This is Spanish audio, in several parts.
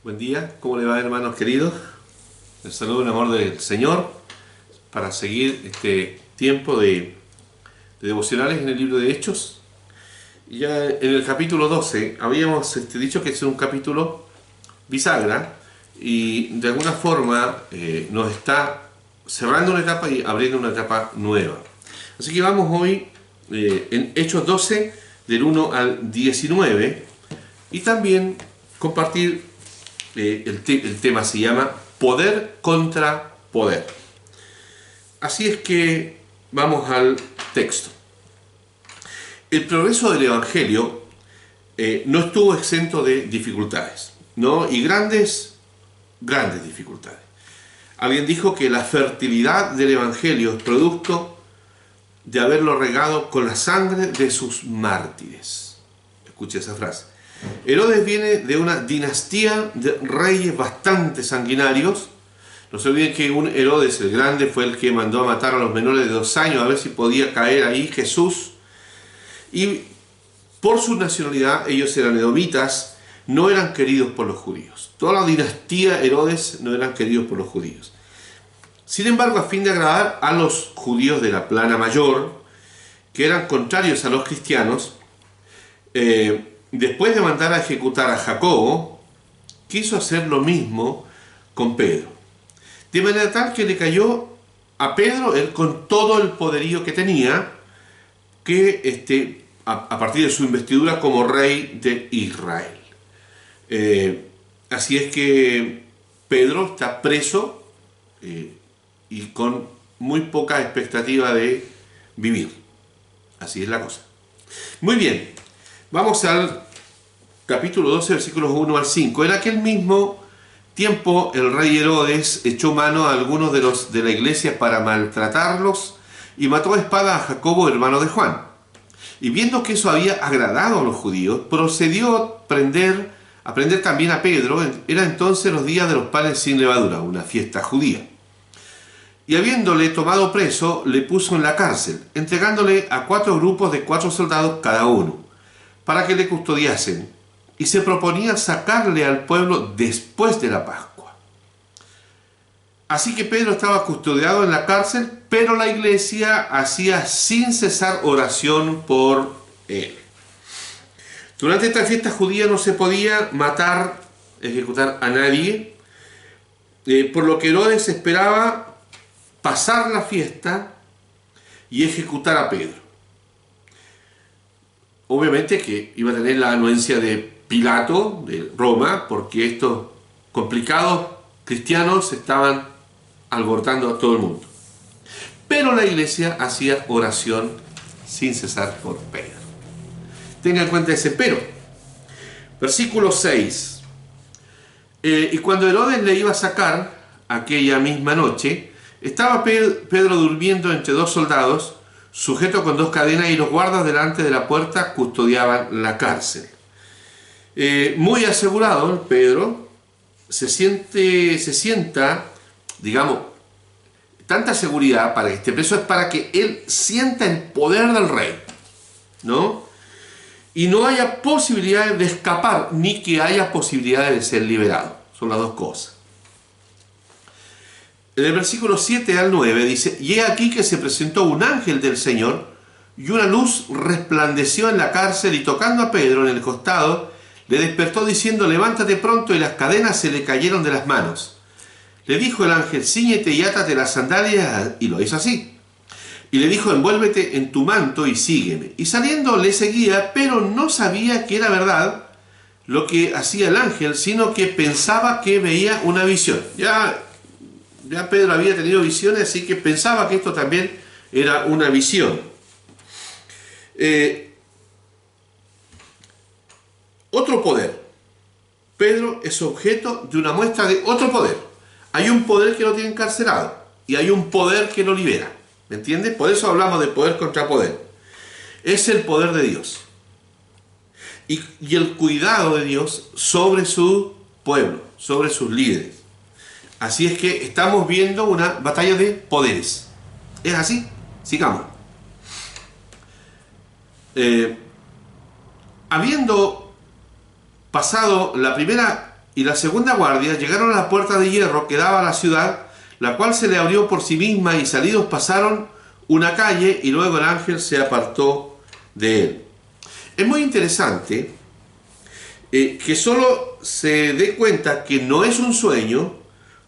Buen día, ¿cómo le va, hermanos queridos? Les saludo en amor del Señor para seguir este tiempo de devocionales en el libro de Hechos. Y ya en el capítulo 12 habíamos dicho que es un capítulo bisagra y de alguna forma nos está cerrando una etapa y abriendo una etapa nueva. Así que vamos hoy en Hechos 12 del 1 al 19 y también compartir el tema se llama Poder contra Poder. Así es que vamos al texto. El progreso del Evangelio no estuvo exento de dificultades, ¿no? Y grandes dificultades. Alguien dijo que la fertilidad del Evangelio es producto de haberlo regado con la sangre de sus mártires. Escuche esa frase. Herodes viene de una dinastía de reyes bastante sanguinarios. No se olviden que un Herodes el Grande fue el que mandó a matar a los menores de 2 años a ver si podía caer ahí Jesús. Y por su nacionalidad, ellos eran edomitas, no eran queridos por los judíos. Toda la dinastía Herodes no eran queridos por los judíos. Sin embargo, a fin de agradar a los judíos de la plana mayor, que eran contrarios a los cristianos, después de mandar a ejecutar a Jacobo, quiso hacer lo mismo con Pedro. De manera tal que le cayó a Pedro, él con todo el poderío que tenía, que a partir de su investidura como rey de Israel. Así es que Pedro está preso y con muy poca expectativa de vivir. Así es la cosa. Muy bien, vamos al capítulo 12, versículos 1 al 5. En aquel mismo tiempo el rey Herodes echó mano a algunos de la iglesia para maltratarlos y mató a espada a Jacobo, hermano de Juan. Y viendo que eso había agradado a los judíos, procedió a prender también a Pedro. Era entonces los días de los panes sin levadura, una fiesta judía. Y habiéndole tomado preso, le puso en la cárcel, entregándole a 4 grupos de 4 soldados cada uno, para que le custodiasen, y se proponía sacarle al pueblo después de la Pascua. Así que Pedro estaba custodiado en la cárcel, pero la iglesia hacía sin cesar oración por él. Durante esta fiesta judía no se podía ejecutar a nadie, por lo que Herodes esperaba pasar la fiesta y ejecutar a Pedro. Obviamente que iba a tener la anuencia de Pilato, de Roma, porque estos complicados cristianos estaban alborotando a todo el mundo. Pero la iglesia hacía oración sin cesar por Pedro. Tenga en cuenta ese pero. Versículo 6. Y cuando Herodes le iba a sacar aquella misma noche, estaba Pedro durmiendo entre 2 soldados, sujeto con 2 cadenas, y los guardas delante de la puerta custodiaban la cárcel. Muy asegurado, Pedro se sienta, digamos, tanta seguridad para que esté preso es para que él sienta el poder del rey, ¿no? Y no haya posibilidad de escapar, ni que haya posibilidad de ser liberado. Son las 2 cosas. En el versículo 7 al 9 dice: Y he aquí que se presentó un ángel del Señor, y una luz resplandeció en la cárcel, y tocando a Pedro en el costado, le despertó diciendo: Levántate pronto, y las cadenas se le cayeron de las manos. Le dijo el ángel: Cíñete y átate las sandalias, y lo hizo así. Y le dijo: Envuélvete en tu manto y sígueme. Y saliendo le seguía, pero no sabía que era verdad lo que hacía el ángel, sino que pensaba que veía una visión. Ya Pedro había tenido visiones, así que pensaba que esto también era una visión. Otro poder. Pedro es objeto de una muestra de otro poder. Hay un poder que lo tiene encarcelado y hay un poder que lo libera. ¿Me entiende? Por eso hablamos de poder contra poder. Es el poder de Dios. Y el cuidado de Dios sobre su pueblo, sobre sus líderes. Así es que estamos viendo una batalla de poderes. ¿Es así? Sigamos. Habiendo pasado la primera y la segunda guardia llegaron a la puerta de hierro que daba a la ciudad, la cual se le abrió por sí misma, y salidos pasaron una calle, y luego el ángel se apartó de él. Es muy interesante que solo se dé cuenta que no es un sueño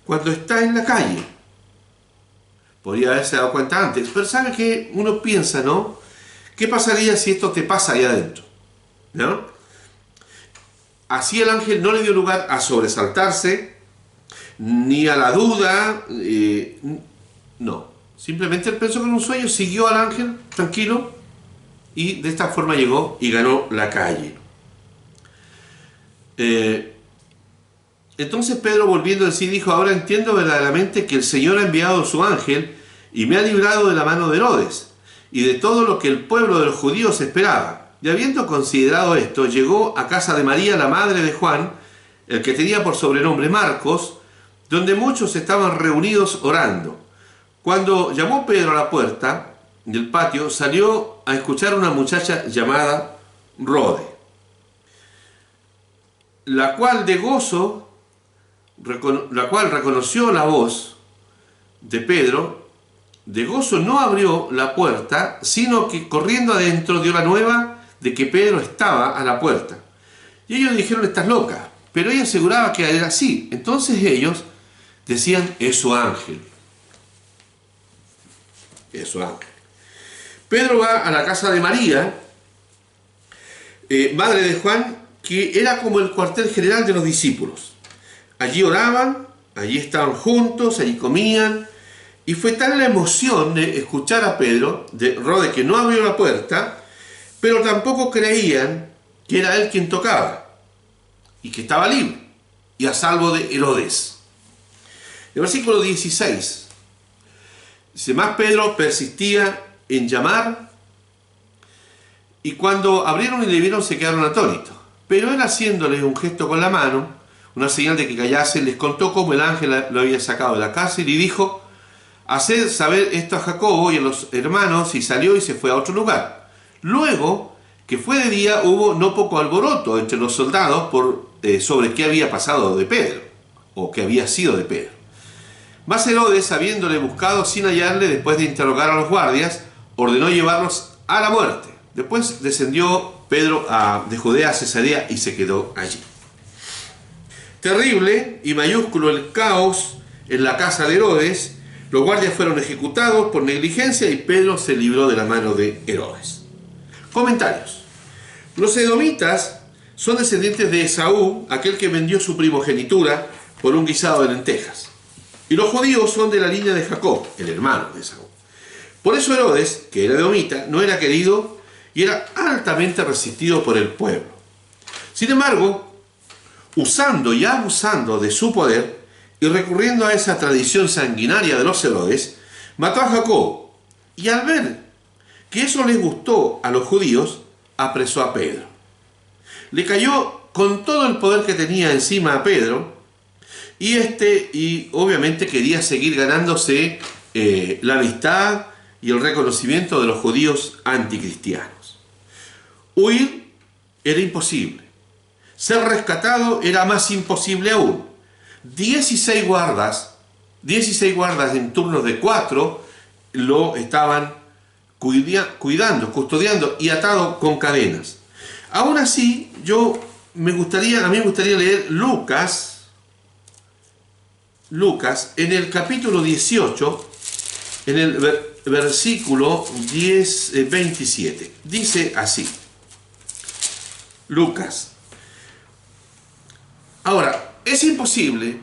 cuando está en la calle. Podría haberse dado cuenta antes, pero ¿sabe qué? Uno piensa, ¿no? ¿Qué pasaría si esto te pasa ahí adentro? ¿No? Así el ángel no le dio lugar a sobresaltarse, ni a la duda, no. Simplemente él pensó que era un sueño, siguió al ángel tranquilo, y de esta forma llegó y ganó la calle. Entonces Pedro, volviendo en sí, dijo: ahora entiendo verdaderamente que el Señor ha enviado su ángel y me ha librado de la mano de Herodes y de todo lo que el pueblo de los judíos esperaba. Y habiendo considerado esto, llegó a casa de María, la madre de Juan, el que tenía por sobrenombre Marcos, donde muchos estaban reunidos orando. Cuando llamó Pedro a la puerta del patio, salió a escuchar a una muchacha llamada Rode, la cual reconoció la voz de Pedro. De gozo no abrió la puerta, sino que corriendo adentro dio la nueva de que Pedro estaba a la puerta. Y ellos dijeron: estás loca. Pero ella aseguraba que era así. Entonces ellos decían: es su ángel. Es su ángel. Pedro va a la casa de María, madre de Juan, que era como el cuartel general de los discípulos. Allí oraban, allí estaban juntos, allí comían, y fue tal la emoción de escuchar a Pedro, de Rode, que no abrió la puerta, pero tampoco creían que era él quien tocaba, y que estaba libre, y a salvo de Herodes. El versículo 16, dice: más Pedro persistía en llamar, y cuando abrieron y le vieron se quedaron atónitos. Pero él, haciéndoles un gesto con la mano, una señal de que callasen, les contó cómo el ángel lo había sacado de la cárcel y dijo: haced saber esto a Jacobo y a los hermanos, y salió y se fue a otro lugar. Luego que fue de día, hubo no poco alboroto entre los soldados sobre qué había pasado de Pedro, o qué había sido de Pedro. Mas Herodes, habiéndole buscado sin hallarle, después de interrogar a los guardias, ordenó llevarlos a la muerte. Después descendió Pedro de Judea a Cesarea y se quedó allí. Terrible y mayúsculo el caos en la casa de Herodes. Los guardias fueron ejecutados por negligencia y Pedro se libró de la mano de Herodes. Comentarios. Los edomitas son descendientes de Esaú, aquel que vendió su primogenitura por un guisado de lentejas. Y los judíos son de la línea de Jacob, el hermano de Esaú. Por eso Herodes, que era edomita, no era querido y era altamente resistido por el pueblo. Sin embargo, usando y abusando de su poder y recurriendo a esa tradición sanguinaria de los Herodes, mató a Jacob, y al ver que eso les gustó a los judíos, apresó a Pedro. Le cayó con todo el poder que tenía encima a Pedro, y obviamente quería seguir ganándose la amistad y el reconocimiento de los judíos anticristianos. Huir era imposible. Ser rescatado era más imposible aún. 16 guardas en turnos de 4 lo estaban cuidando, custodiando y atado con cadenas. Aún así, a mí me gustaría leer Lucas en el capítulo 18, en el versículo 27. Dice así, Lucas: ahora, es imposible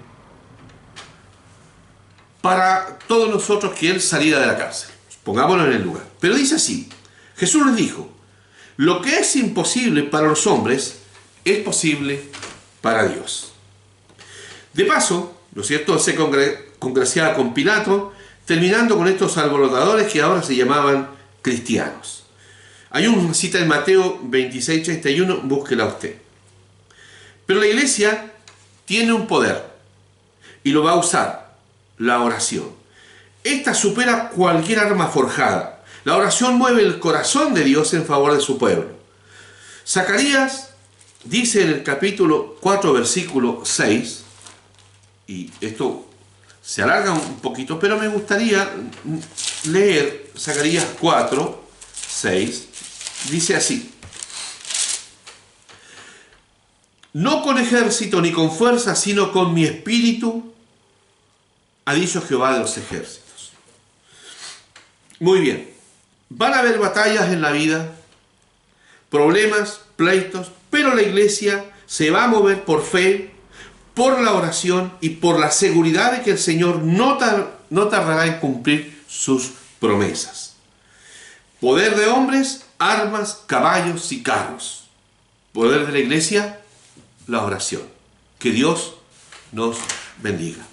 para todos nosotros que él saliera de la cárcel. Pongámonos en el lugar. Pero dice así: Jesús les dijo: lo que es imposible para los hombres es posible para Dios. De paso, ¿no es cierto?, se congraciaba con Pilato, terminando con estos alborotadores que ahora se llamaban cristianos. Hay una cita en Mateo 26:31, búsquela usted. Pero la iglesia tiene un poder y lo va a usar: la oración. Esta supera cualquier arma forjada. La oración mueve el corazón de Dios en favor de su pueblo. Zacarías dice en el capítulo 4, versículo 6, y esto se alarga un poquito, pero me gustaría leer Zacarías 4, 6, dice así: no con ejército ni con fuerza, sino con mi espíritu, ha dicho Jehová de los ejércitos. Muy bien, van a haber batallas en la vida, problemas, pleitos, pero la iglesia se va a mover por fe, por la oración y por la seguridad de que el Señor no tardará en cumplir sus promesas. Poder de hombres, armas, caballos y carros. Poder de la iglesia, la oración. Que Dios nos bendiga.